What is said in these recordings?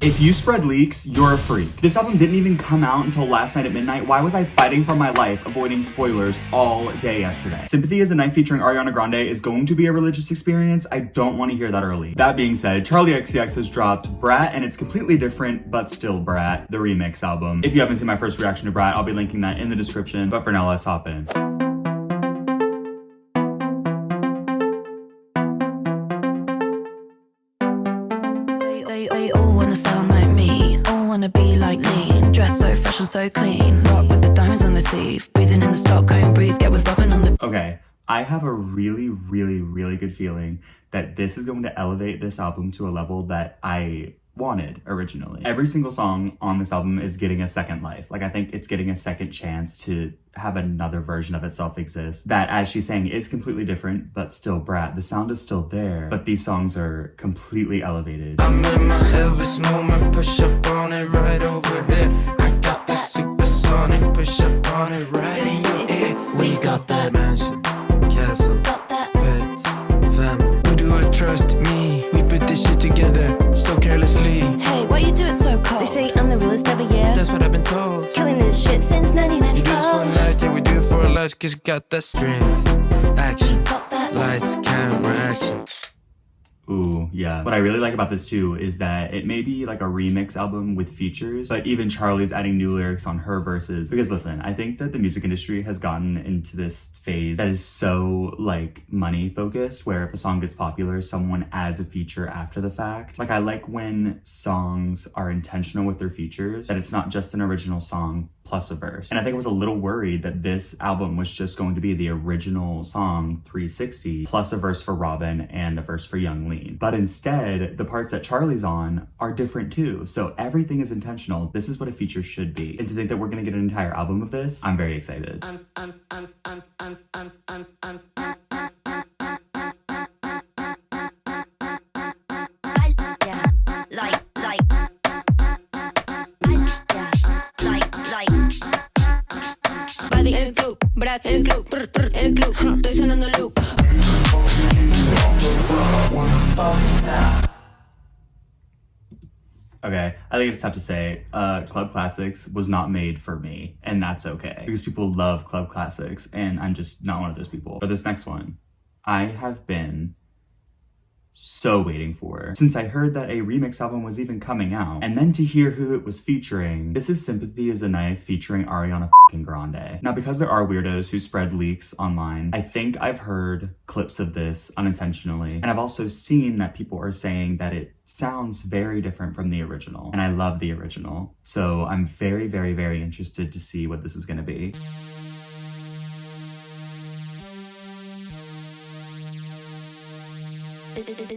If you spread leaks, you're a freak. This album didn't even come out until last night at midnight. Why was I fighting for my life, avoiding spoilers all day yesterday? Sympathy Is a Knife featuring Ariana Grande is going to be a religious experience. I don't want to hear that early. That being said, CHARLI XCX has dropped BRAT, and it's completely different, but still BRAT, the remix album. If you haven't seen my first reaction to BRAT, I'll be linking that in the description. But for now, let's hop in. They all wanna sound like me, all wanna be like me. Dress so fresh and so clean, rock with the diamonds on the sleeve, breathing in the Stockholm breeze, get with robyn on the... Okay, I have a really good feeling that this is going to elevate this album to a level that I wanted originally. Every single song on this album is getting a second life. Like, I think it's getting a second chance to have another version of itself exist that, as she's saying, is completely different, but still BRAT. The sound is still there, but these songs are completely elevated. I'm in my Elvis moment, push up on it right over here. I got that supersonic, push up on it right in your ear. We got that mansion, castle, pets, family. Who do I trust? Me. We put this shit together so carelessly. Hey, why you do it so cold? They say I'm the realest ever, yeah. That's what I've been told. Killing this shit since 1995. You do this for a night, yeah, we do it for our lives. Cause got that strength, action, lights, camera, action. Ooh, yeah. What I really like about this too is that it may be like a remix album with features, but even CHARLI's adding new lyrics on her verses. Because listen, I think that the music industry has gotten into this phase that is so like money focused, where if a song gets popular, someone adds a feature after the fact. Like, I like when songs are intentional with their features, that it's not just an original song plus a verse. And I think I was a little worried that this album was just going to be the original song 360 plus a verse for Robyn and a verse for Young Lean. But instead, the parts that CHARLI's on are different too. So everything is intentional. This is what a feature should be. And to think that we're gonna get an entire album of this, I'm very excited. El club, BRAT, el club, el club, estoy sonando loop. Okay, I think it's tough to say, Club Classics was not made for me, and that's okay. Because people love Club Classics, and I'm just not one of those people. But this next one, I have been so waiting for, since I heard that a remix album was even coming out, and then to hear who it was featuring. This is Sympathy Is a Knife featuring Ariana Grande. Now, because there are weirdos who spread leaks online, I think I've heard clips of this unintentionally, and I've also seen that people are saying that it sounds very different from the original, and I love the original. So I'm very interested to see what this is gonna be.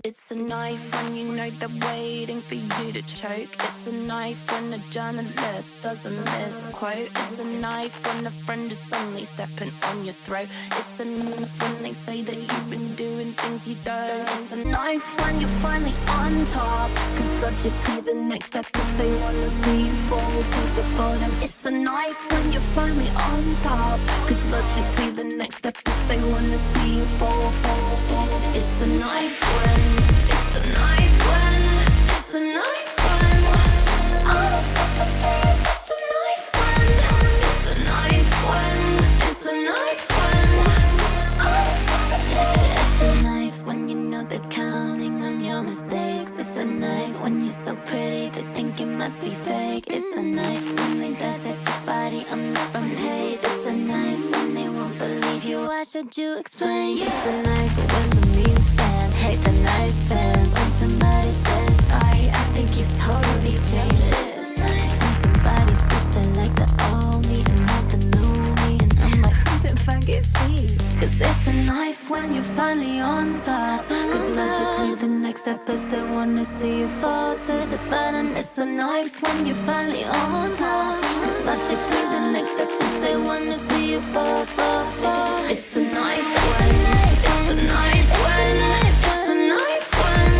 It's a knife when you know they're waiting for you to choke. It's a knife when a journalist doesn't misquote. It's a knife when a friend is suddenly stepping on your throat. It's a knife when they say that you've been doing things you don't. It's a knife when you're finally on top, cause logically the next step is they wanna see you fall to the bottom. It's a knife when you're finally on top, cause logically the next step is they wanna see you fall. It's a knife when, it's a knife when, it's a knife when all the sympathy is just a knife when, it's a knife when, it's a knife when all the sympathy. It's a knife when you know they're counting on your mistakes. It's a knife when you're so pretty they think it must be fake. It's a knife when they dissect your body on the front page. It's a knife when they won't believe you. Why should you explain? It's a knife when the memes fans hate the nice fans. When somebody says sorry, I think you've totally changed. It's a knife when somebody says they like the old me and not the new me, and I'm like, who the fuck is she? Cause it's a knife when you're finally on top, cause logically the next step is they wanna see you fall to the bottom. It's a knife when you're finally on top, cause logically the next step is they wanna see you fall. It's a knife when, it's a knife when, it's a knife when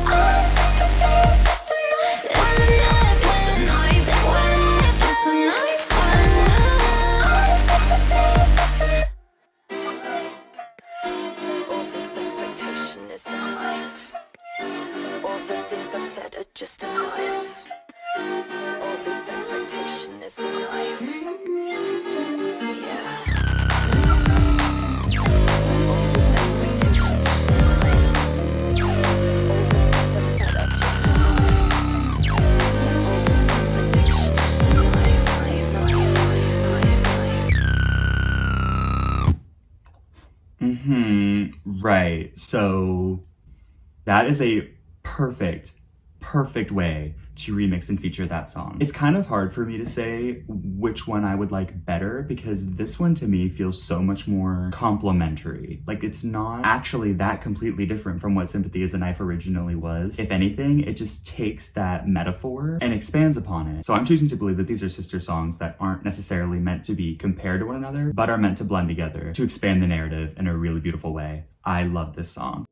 all the sympathy is just a knife. It's a knife when, it's a knife when, it's a knife when all the sympathy is just a knife. All this expectation is a knife. All the things I've said are just a noise. All this expectation is a knife. Yeah. All this expectation is a knife. I've set up just a knife. All this expectation is a knife. Right. So that is a perfect way to remix and feature that song. It's kind of hard for me to say which one I would like better because this one to me feels so much more complimentary. Like it's not actually that completely different from what Sympathy is a Knife originally was. If anything, it just takes that metaphor and expands upon it. So I'm choosing to believe that these are sister songs that aren't necessarily meant to be compared to one another, but are meant to blend together to expand the narrative in a really beautiful way. I love this song.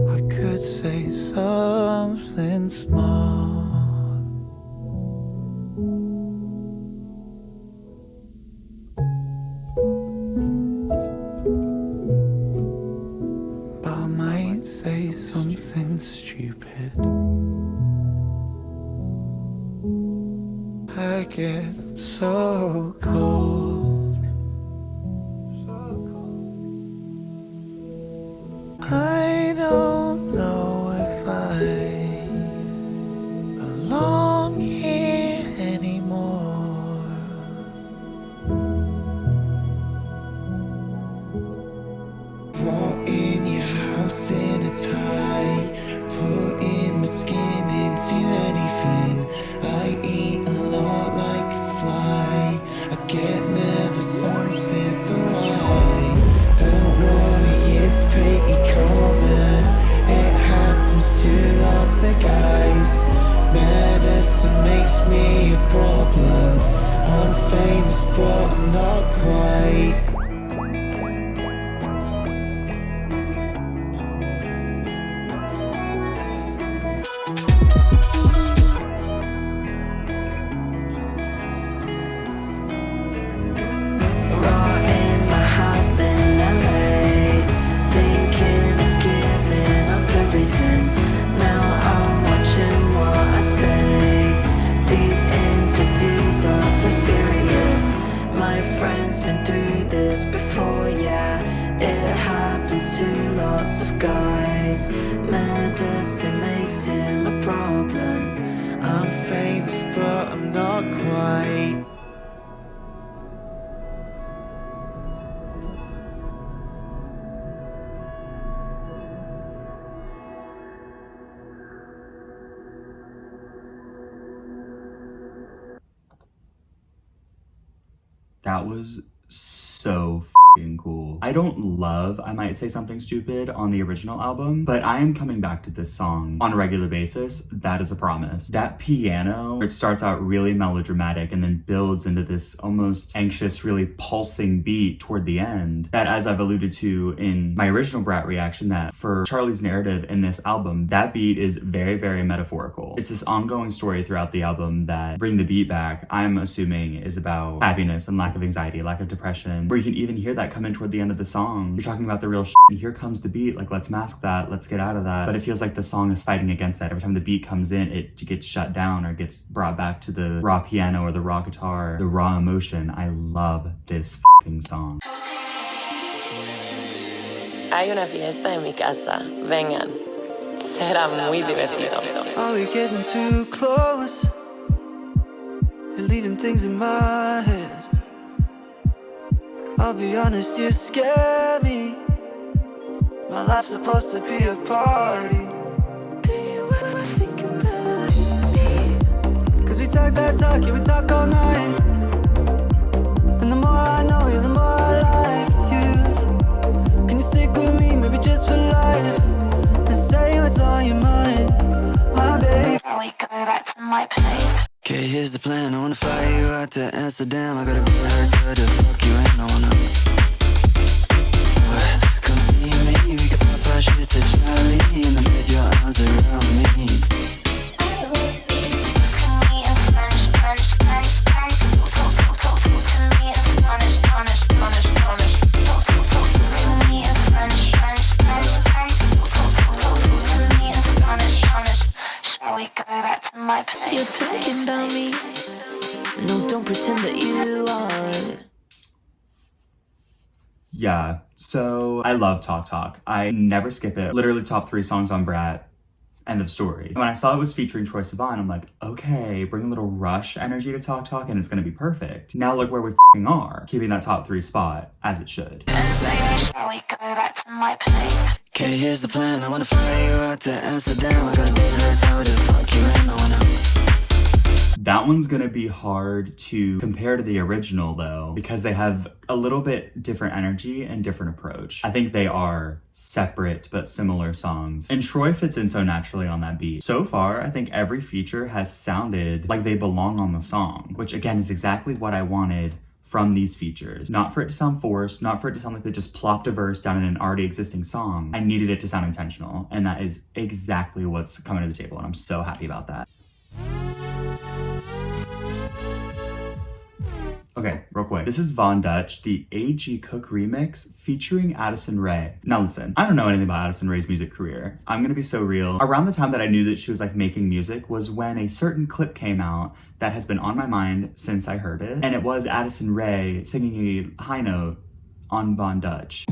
I could say something small, but I might say something stupid. I get so cold. I don't know if I belong here anymore. Brought in your house in a tie, putting my skin into anything. I eat a lot like a fly. I get nervous and slip away. Don't worry, it's pretty common. It happens to lots of guys. Medicine makes me a problem. I'm famous but I'm not quite. Medicine makes him a problem. I'm famous but I'm not quite. That was so f***ing cool. I don't love I Might Say Something Stupid on the original album, but I am coming back to this song on a regular basis. That is a promise. That piano, it starts out really melodramatic and then builds into this almost anxious, really pulsing beat toward the end. That, as I've alluded to in my original Brat reaction, that for Charli's narrative in this album, that beat is very, very metaphorical. It's this ongoing story throughout the album that Bring the Beat Back, I'm assuming, is about happiness and lack of anxiety, lack of depression, where you can even hear that come in toward the end of the song. You're talking about the real shit, and here comes the beat, like let's mask that, let's get out of that. But it feels like the song is fighting against that. Every time the beat comes in, it gets shut down or gets brought back to the raw piano or the raw guitar, the raw emotion. I love this fucking song. Hay una fiesta en mi casa. Vengan. Será muy divertido. Are we getting too close? You're leaving things in my head. I'll be honest, you scare me. My life's supposed to be a party. Do you ever think about me? Cause we talk that talk, yeah, we talk all night. And the more I know you, the more I like you. Can you stick with me, maybe just for life? And say what's on your mind, my babe. We go back to my place. Okay, here's the plan. I wanna fly you out to Amsterdam. I gotta get her to the fuck you ain't no one else. tell me. No, don't pretend that you are. Yeah, so I love Talk Talk. I never skip it. Literally top 3 songs on BRAT. End of story. When I saw it was featuring Troye Sivan, I'm like, okay, bring a little rush energy to Talk Talk and it's gonna be perfect. Now look where we f***ing are, keeping that top 3 spot, as it should. Shall we go back to my place? Okay, here's the plan. I wanna fly you out to Amsterdam. I gotta be in a hotel to fuck you and no one else. That one's gonna be hard to compare to the original though, because they have a little bit different energy and different approach. I think they are separate but similar songs. And Troye fits in so naturally on that beat. So far, I think every feature has sounded like they belong on the song, which again is exactly what I wanted from these features. Not for it to sound forced, not for it to sound like they just plopped a verse down in an already existing song. I needed it to sound intentional, and that is exactly what's coming to the table, and I'm so happy about that. Okay, real quick. This is Von Dutch, the A.G. Cook remix featuring Addison Rae. Now listen, I don't know anything about Addison Rae's music career. I'm gonna be so real. Around the time that I knew that she was like making music was when a certain clip came out that has been on my mind since I heard it. And it was Addison Rae singing a high note on Von Dutch.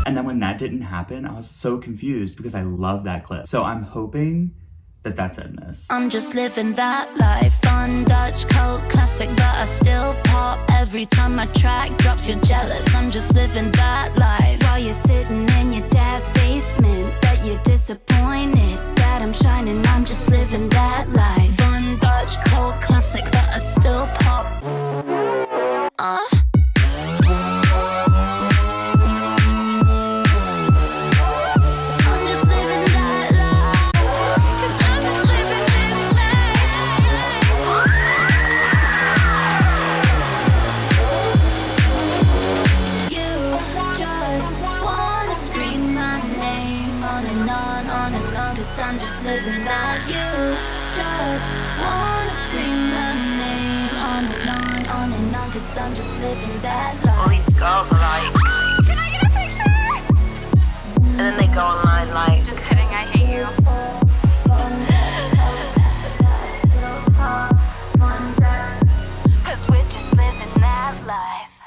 And then when that didn't happen, I was so confused because I love that clip. So I'm hoping that that's in this. I'm just living that life. Fun Dutch cult classic, but I still pop every time my track drops. You're jealous. I'm just living that life while you're sitting in your dad's basement. Bet you're disappointed that I'm shining. I'm just living that life. Fun Dutch cult classic, but I still pop. I'm just living that. You just wanna scream my name on and on, cause I'm just living that life. All these girls are like, Can I get a picture? and then they go online like, Just kidding, I hate you. Cause we're just living that life.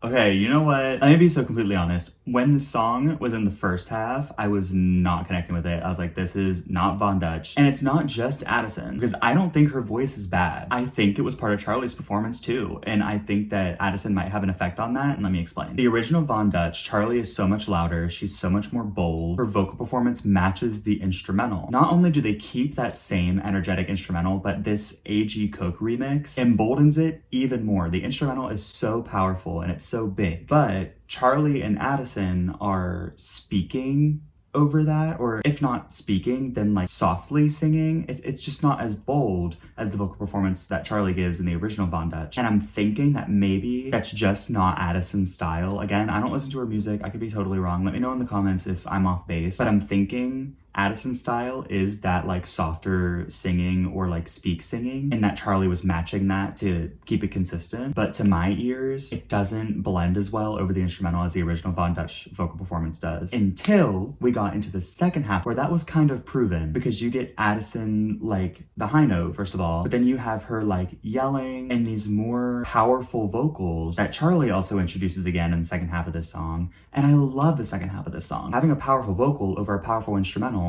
Okay, you know what? Let me be so completely honest. When the song was in the first half, I was not connecting with it. I was like, this is not Von Dutch. And it's not just Addison, because I don't think her voice is bad. I think it was part of Charli's performance too. And I think that Addison might have an effect on that, and let me explain. The original Von Dutch, Charli is so much louder, she's so much more bold. Her vocal performance matches the instrumental. Not only do they keep that same energetic instrumental, but this A.G. Cook remix emboldens it even more. The instrumental is so powerful and it's so big, but Charli and Addison are speaking over that, or if not speaking, then like softly singing. It's just not as bold as the vocal performance that Charli gives in the original Von Dutch. And I'm thinking that maybe that's just not Addison's style. Again, I don't listen to her music. I could be totally wrong. Let me know in the comments if I'm off base, but I'm thinking Addison's style is that like softer singing or like speak singing, and that Charli was matching that to keep it consistent. But to my ears, it doesn't blend as well over the instrumental as the original Von Dutch vocal performance does, until we got into the second half where that was kind of proven, because you get Addison like the high note first of all, but then you have her like yelling and these more powerful vocals that Charli also introduces again in the second half of this song. And I love the second half of this song. Having a powerful vocal over a powerful instrumental,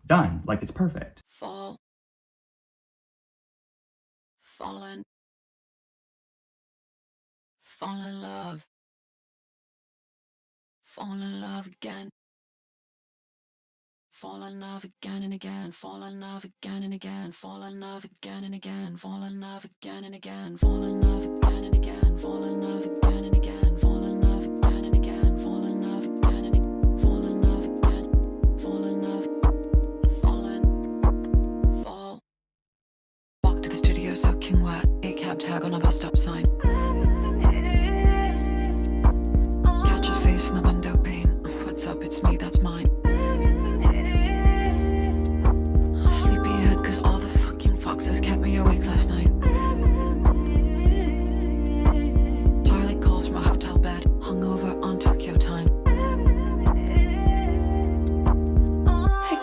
done. Like, it's perfect. Fallen, fall in love again, fall in love again and again, fall in love again and again, fall in love again and again, fall in love again and again, fall in love again and again, fall in love again and again, fall in love again and again, fall in love again and again, fall in love again, fall in love, fall. Walk to the studio soaking wet, a cab tag on a bus stop sign. Catch a face in the window pane. What's up? It's me, that's mine. Sleepyhead, cause all the fucking foxes kept me awake last night. Charli calls from a hotel bed, hungover on Tokyo time. Hey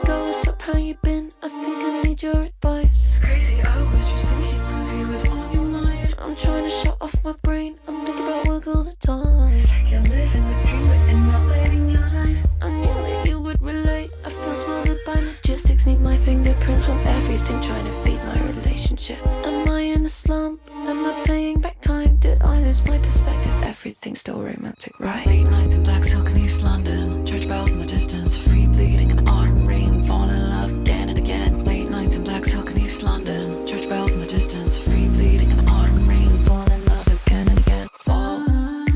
my perspective, everything's still romantic, right? Late nights in black silk in East London, church bells in the distance, free bleeding in the autumn rain, fall in love again and again. Late nights in black silk in East London, church bells in the distance, free bleeding in the autumn rain, fall in love again and again. Fall in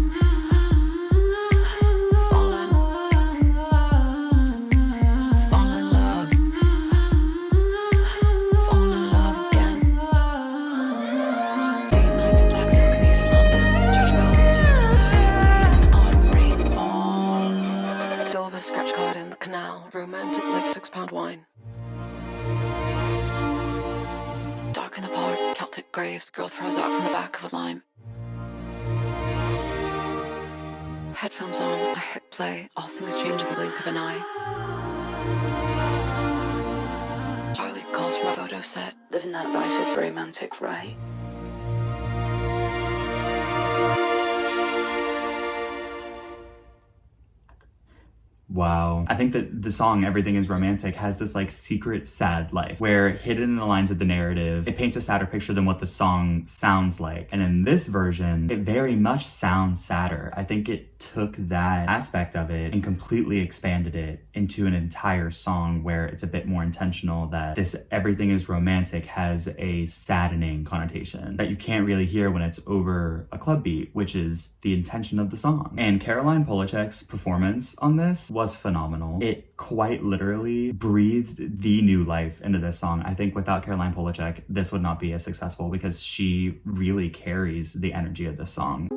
love again. Late nights in black silk in East London, church bells in the distance, free bleeding in the autumn rain, fall. Silver scratch card in the canal, romantic like £6 wine. Dark in the park, Celtic graves, girl throws up from the back of a lime. Headphones on, I hit play, all things change in the blink of an eye. Charlie calls from a photo set, living that life is romantic, right? Wow. I think that the song Everything is Romantic has this like secret sad life where hidden in the lines of the narrative, it paints a sadder picture than what the song sounds like. And in this version, it very much sounds sadder. I think it took that aspect of it and completely expanded it into an entire song where it's a bit more intentional that this Everything is Romantic has a saddening connotation that you can't really hear when it's over a club beat, which is the intention of the song. And Caroline Polachek's performance on this was phenomenal. It quite literally breathed the new life into this song. I think without Caroline Polachek, this would not be as successful because she really carries the energy of this song.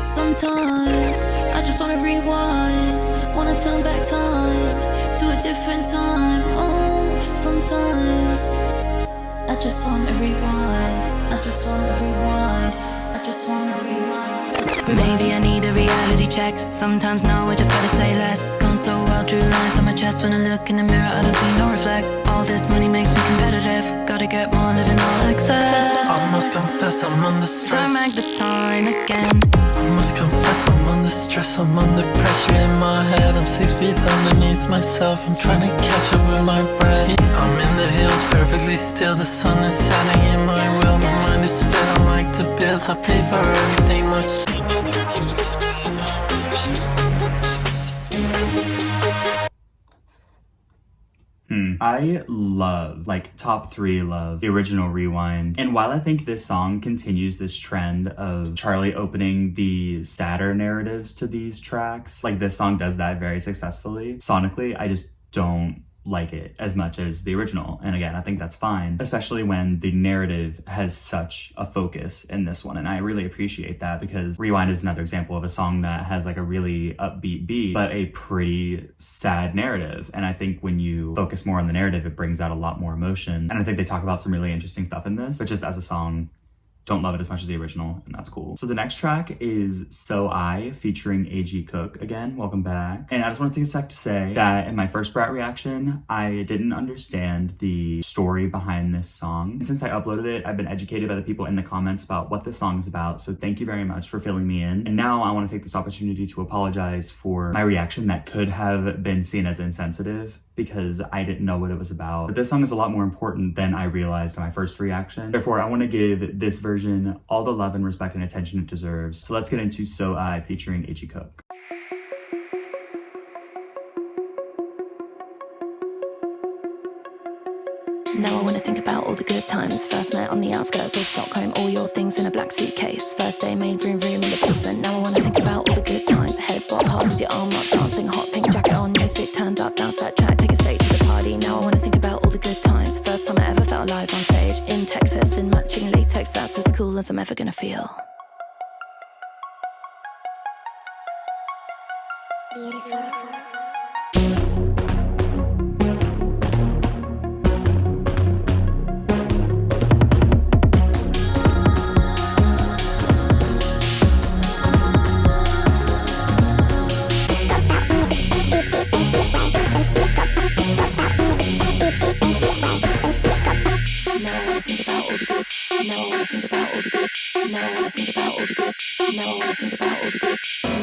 Sometimes I just wanna rewind, wanna turn back time to a different time. Oh, sometimes I just wanna rewind, I just wanna rewind, I just wanna rewind. Maybe I need a reality check. Sometimes no, I just gotta say less. Gone so well, drew lines on my chest. When I look in the mirror, I don't see no reflect. All this money makes me competitive. Gotta get more, living all excess. I must confess I'm under stress. Turn back the time again. I must confess I'm under stress. I'm under pressure in my head. I'm 6 feet underneath myself. I'm trying to catch up with my breath. I'm in the hills, perfectly still. The sun is setting in my will. My mind is split, I like the bills. I pay for everything myself. I love, like top 3 love, the original Rewind. And while I think this song continues this trend of Charlie opening the sadder narratives to these tracks, like this song does that very successfully. Sonically, I just don't like it as much as the original. And again, I think that's fine, especially when the narrative has such a focus in this one. And I really appreciate that because Rewind is another example of a song that has like a really upbeat beat, but a pretty sad narrative. And I think when you focus more on the narrative, it brings out a lot more emotion. And I think they talk about some really interesting stuff in this, but just as a song, don't love it as much as the original, and that's cool. So the next track is So I featuring A.G. Cook again. Welcome back. And I just want to take a sec to say that in my first BRAT reaction, I didn't understand the story behind this song. And since I uploaded it, I've been educated by the people in the comments about what this song is about. So thank you very much for filling me in. And now I want to take this opportunity to apologize for my reaction that could have been seen as insensitive, because I didn't know what it was about. But this song is a lot more important than I realized in my first reaction. Therefore, I want to give this version all the love and respect and attention it deserves. So let's get into So I featuring A.G. Cook. Now I wanna think about all the good times. First met on the outskirts of Stockholm, all your things in a black suitcase. First day made vroom vroom in the basement. Now I wanna think about all the good times. Head bop hard with your arm up, dancing hot pink jacket on, no sick turned up, dance that track, take it straight to the party. Now I wanna think about all the good times. First time I ever felt alive on stage in Texas in matching latex. That's as cool as I'm ever gonna feel. Beautiful. Now I wanna think about all the good. Now I wanna think about all the good. Now I wanna think about all the good.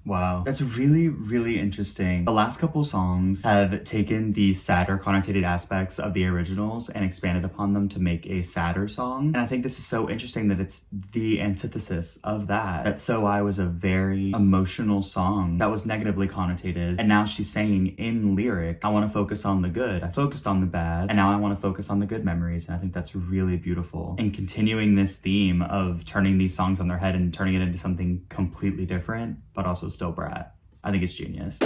Wow, that's really, really interesting. The last couple songs have taken the sadder connotated aspects of the originals and expanded upon them to make a sadder song. And I think this is so interesting that it's the antithesis of that. That So I was a very emotional song that was negatively connotated. And now she's saying in lyric, I want to focus on the good. I focused on the bad, and now I want to focus on the good memories. And I think that's really beautiful. And continuing this theme of turning these songs on their head and turning it into something completely different, but also still Brat. I think it's genius.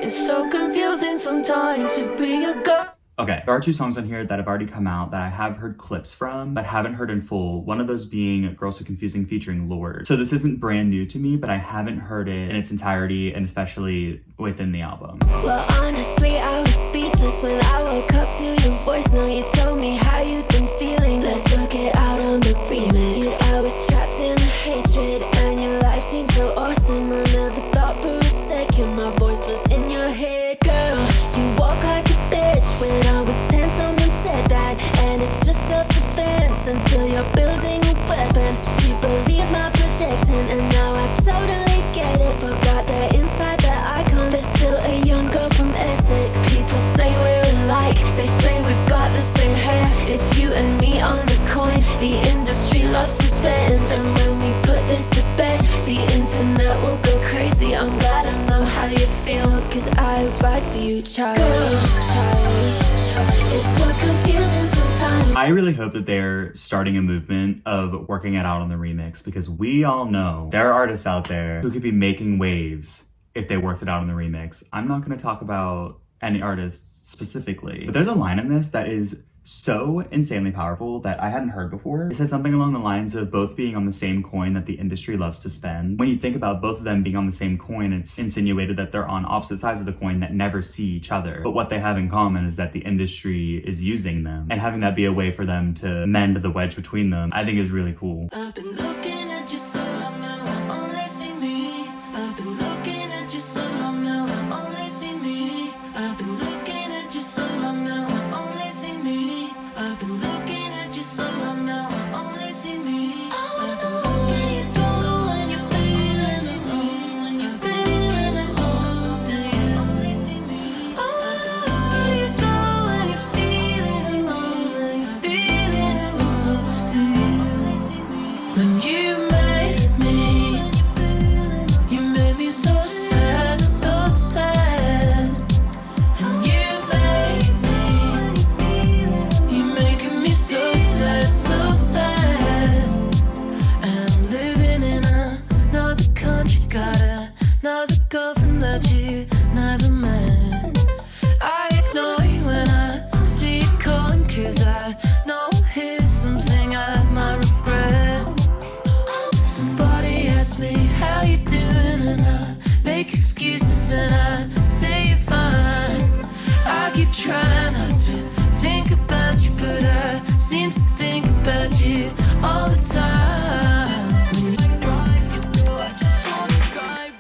It's so confusing sometimes to be a girl. Okay, there are two songs on here that have already come out that I have heard clips from, but haven't heard in full. One of those being Girls So Confusing featuring Lorde. So this isn't brand new to me, but I haven't heard it in its entirety, and especially within the album. Well, honestly, I was speechless when I woke up to your voice. Now you told me how you'd been feeling. Let's work it out on the remix. I was trapped in the hatred, and your life seemed so awesome. I never thought for a second my voice was in your head. Girl, you walk like a bitch. When I was 10, someone said that, and it's just self-defense until you're building a weapon. She believed my protection, and now I totally get it. Forgot that inside that icon, there's still a young girl from Essex. People say we're alike, they say we've got the same hair. It's you and me on the coin, the industry loves to spend. And when we put this to bed, the internet will go crazy. I'm glad I know how you feel, cause I ride for you, Charlie. Girl, Charlie, it's so confusing sometimes. I really hope that they're starting a movement of working it out on the remix, because we all know there are artists out there who could be making waves if they worked it out on the remix. I'm not going to talk about any artists specifically, but there's a line in this that is so insanely powerful that I hadn't heard before. It says something along the lines of both being on the same coin that the industry loves to spend. When you think about both of them being on the same coin, it's insinuated that they're on opposite sides of the coin that never see each other. But what they have in common is that the industry is using them, and having that be a way for them to mend the wedge between them, I think is really cool. I've been looking at you so long now, I only see me. I've been looking at you so long now, I only see me. I've been looking at you so long now, I only see me. I've been looking at you so long now, I only see me. I wanna know where you go when you're feeling alone. When you're feeling alone, do you only see me? I wanna know where you go when you're feeling alone. When you're feeling alone, do you only see me? When you made me so sad, so sad. And you're making me so sad, so sad. And I'm living in another country, got another girlfriend that you never met. I ignore you when I see you calling, cause I know here's something I might regret. Somebody asks me how you doing, and I make excuses and I say you're fine. I keep trying not to think about you, but I seem to think about you all the time. When you drive, you know I just wanna drive.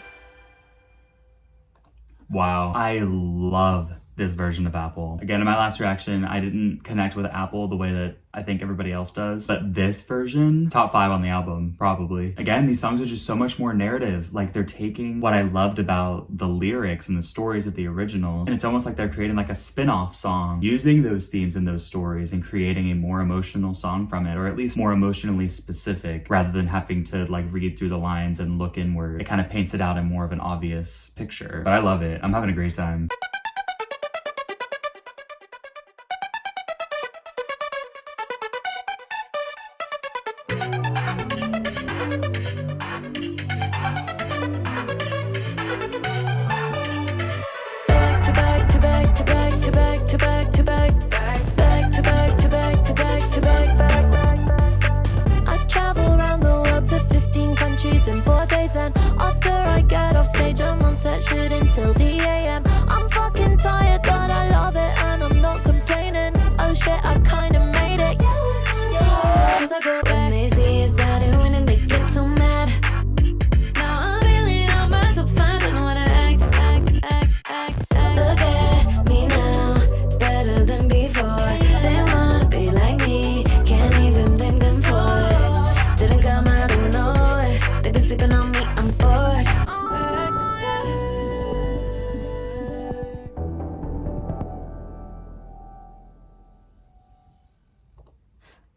Wow, I love this version of Apple. Again, in my last reaction, I didn't connect with Apple the way that I think everybody else does, but this version, top 5 on the album, probably. Again, these songs are just so much more narrative. Like, they're taking what I loved about the lyrics and the stories of the original, and it's almost like they're creating like a spin-off song, using those themes and those stories and creating a more emotional song from it, or at least more emotionally specific, rather than having to like read through the lines and look inward. It kind of paints it out in more of an obvious picture. But I love it. I'm having a great time. I travel around the world to 15 countries in 4 days, and after I get off stage I'm on set shooting till the AM. I'm fucking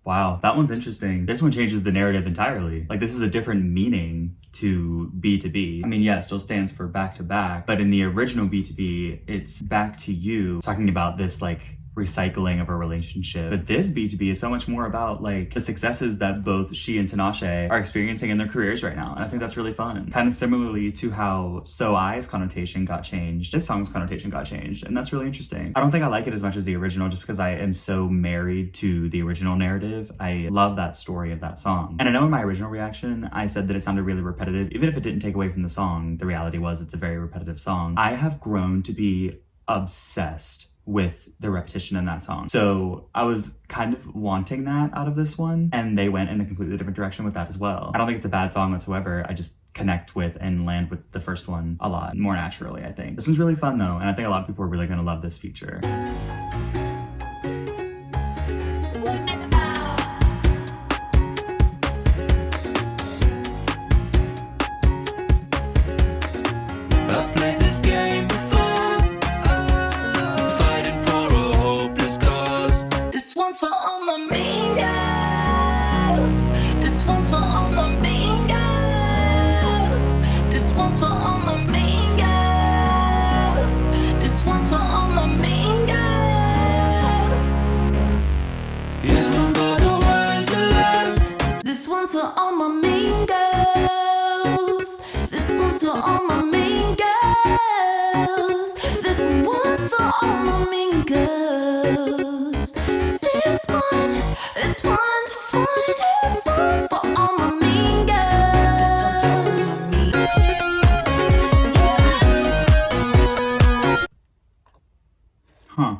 Wow, that one's interesting. This one changes the narrative entirely. Like, this is a different meaning to B2B. I mean, yeah, it still stands for back to back, but in the original B2B, it's back to you, talking about this like recycling of a relationship. But this B2B is so much more about like the successes that both she and Tinashe are experiencing in their careers right now. And I think that's really fun. Kind of similarly to how So I's connotation got changed, this song's connotation got changed. And that's really interesting. I don't think I like it as much as the original just because I am so married to the original narrative. I love that story of that song. And I know in my original reaction, I said that it sounded really repetitive. Even if it didn't take away from the song, the reality was it's a very repetitive song. I have grown to be obsessed with the repetition in that song. So I was kind of wanting that out of this one, and they went in a completely different direction with that as well. I don't think it's a bad song whatsoever. I just connect with and land with the first one a lot more naturally, I think. This one's really fun though, and I think a lot of people are really gonna love this feature. For all my mean girls. This one's for all my mean girls. This one's for all my mean girls. This one's for all my mean girls. This one's for me. Huh.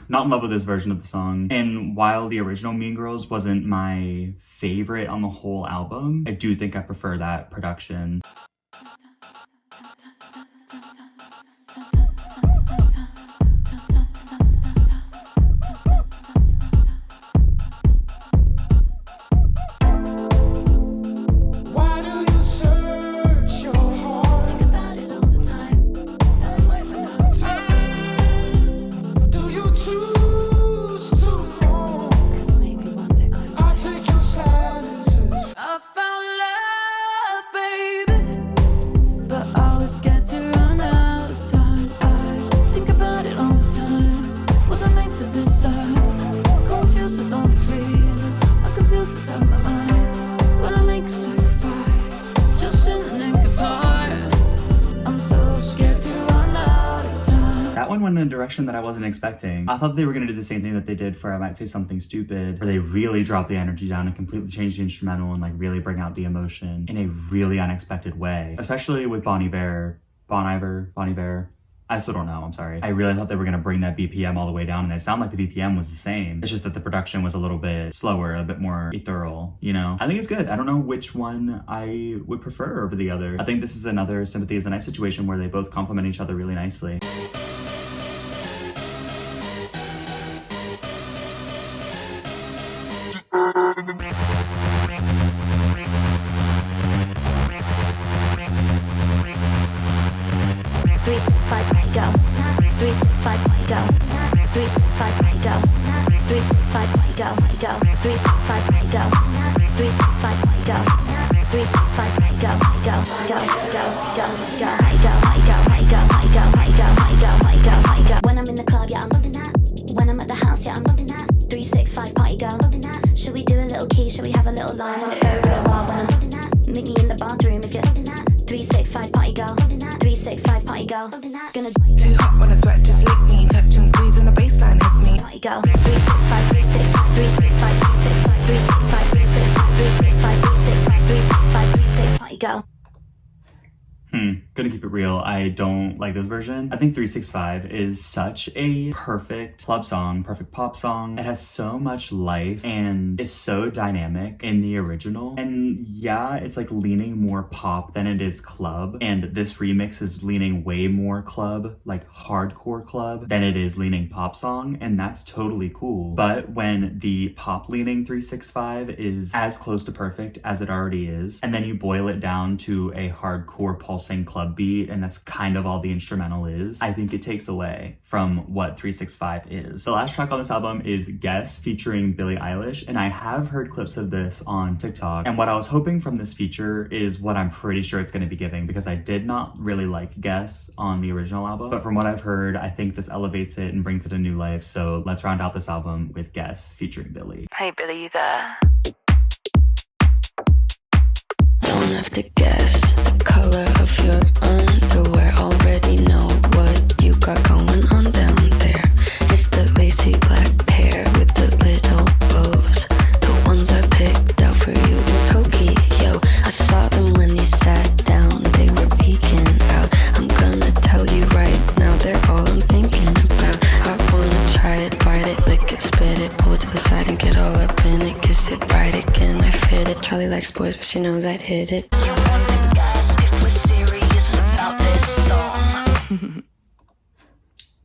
Not in love with this version of the song. And while the original Mean Girls wasn't my favorite on the whole album, I do think I prefer that production. Went in a direction that I wasn't expecting. I thought they were gonna do the same thing that they did for I Might Say Something Stupid, where they really drop the energy down and completely change the instrumental and like really bring out the emotion in a really unexpected way. Especially with Bon Iver. I still don't know, I'm sorry. I really thought they were gonna bring that BPM all the way down, and it sounded like the BPM was the same. It's just that the production was a little bit slower, a bit more ethereal, you know? I think it's good. I don't know which one I would prefer over the other. I think this is another Sympathy is a Knife situation where they both complement each other really nicely. When I'm in the club, yeah, I'm loving that. When I'm at the house, yeah, I'm loving that. 365 party girl, loving that. Should we do a little key? Should we have a little line? Wanna go real wild when I'm loving that. Meet me in the bathroom if you're loving that. 365 party girl, loving that. 365 party girl, loving that. Gonna too hot when I sweat, just lick me. Touch and squeeze and the baseline hits me. Party girl, 365, 365, 365, 365, 365, 365, 365, 365, 365 party girl. Gonna keep it real, I don't like this version. I think 365 is such a perfect club song, perfect pop song. It has so much life and is so dynamic in the original. And yeah, it's like leaning more pop than it is club. And this remix is leaning way more club, like hardcore club, than it is leaning pop song. And that's totally cool. But when the pop leaning 365 is as close to perfect as it already is, and then you boil it down to a hardcore pulsing club beat beat and that's kind of all the instrumental is, I think it takes away from what 365 is. The last track on this album is Guess featuring Billie Eilish, and I have heard clips of this on TikTok, and what I was hoping from this feature is what I'm pretty sure it's going to be giving, because I did not really like Guess on the original album, but from what I've heard, I think this elevates it and brings it a new life. So let's round out this album with Guess featuring Billie. Hey Billie, you there? Don't have to guess the color of your underwear. Already know what you got going on down there. It's the lacy black pair with the little bows, the ones I picked out for you in Tokyo. I saw them when you sat down, they were peeking out. I'm gonna tell you right now, they're all I'm thinking about. I wanna try it, bite it, lick it, spit it, pull it to the side and get all up in it. Kiss it, right again, I fit it. Charlie likes boys, but she knows I'd hit it. You want to guess if we're serious about this song?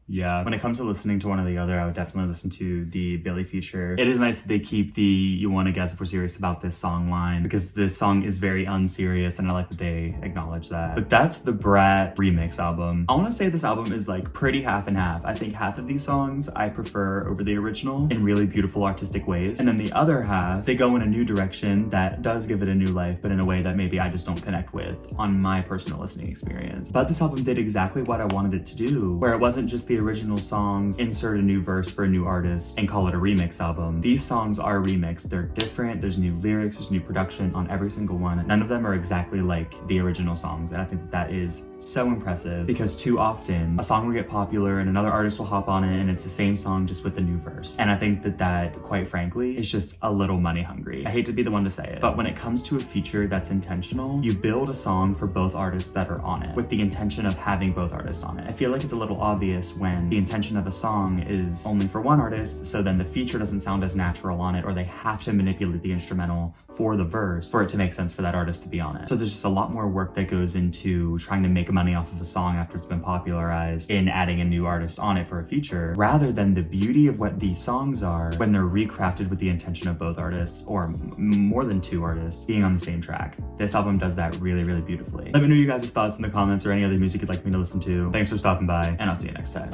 Yeah, when it comes to listening to one or the other, I would definitely listen to the Billie feature. It is nice that they keep the "you want to guess if we're serious about this" song line, because this song is very unserious, and I like that they acknowledge that. But that's the BRAT remix album. I want to say this album is like pretty half and half. I think half of these songs I prefer over the original in really beautiful artistic ways, and then the other half, they go in a new direction that does give it a new life, but in a way that maybe I just don't connect with on my personal listening experience. But this album did exactly what I wanted it to do, where it wasn't just the original songs, insert a new verse for a new artist, and call it a remix album. These songs are remixed. They're different. There's new lyrics, there's new production on every single one. None of them are exactly like the original songs, and I think that is so impressive, because too often a song will get popular and another artist will hop on it and it's the same song just with a new verse. And I think that quite frankly is just a little money hungry. I hate to be the one to say it, but when it comes to a feature that's intentional, you build a song for both artists that are on it with the intention of having both artists on it. I feel like it's a little obvious when the intention of a song is only for one artist, so then the feature doesn't sound as natural on it, or they have to manipulate the instrumental for the verse for it to make sense for that artist to be on it. So there's just a lot more work that goes into trying to make money off of a song after it's been popularized in adding a new artist on it for a feature, rather than the beauty of what these songs are when they're recrafted with the intention of both artists, or more than two artists, being on the same track. This album does that really, really beautifully. Let me know you guys' thoughts in the comments, or any other music you'd like me to listen to. Thanks for stopping by, and I'll see you next time.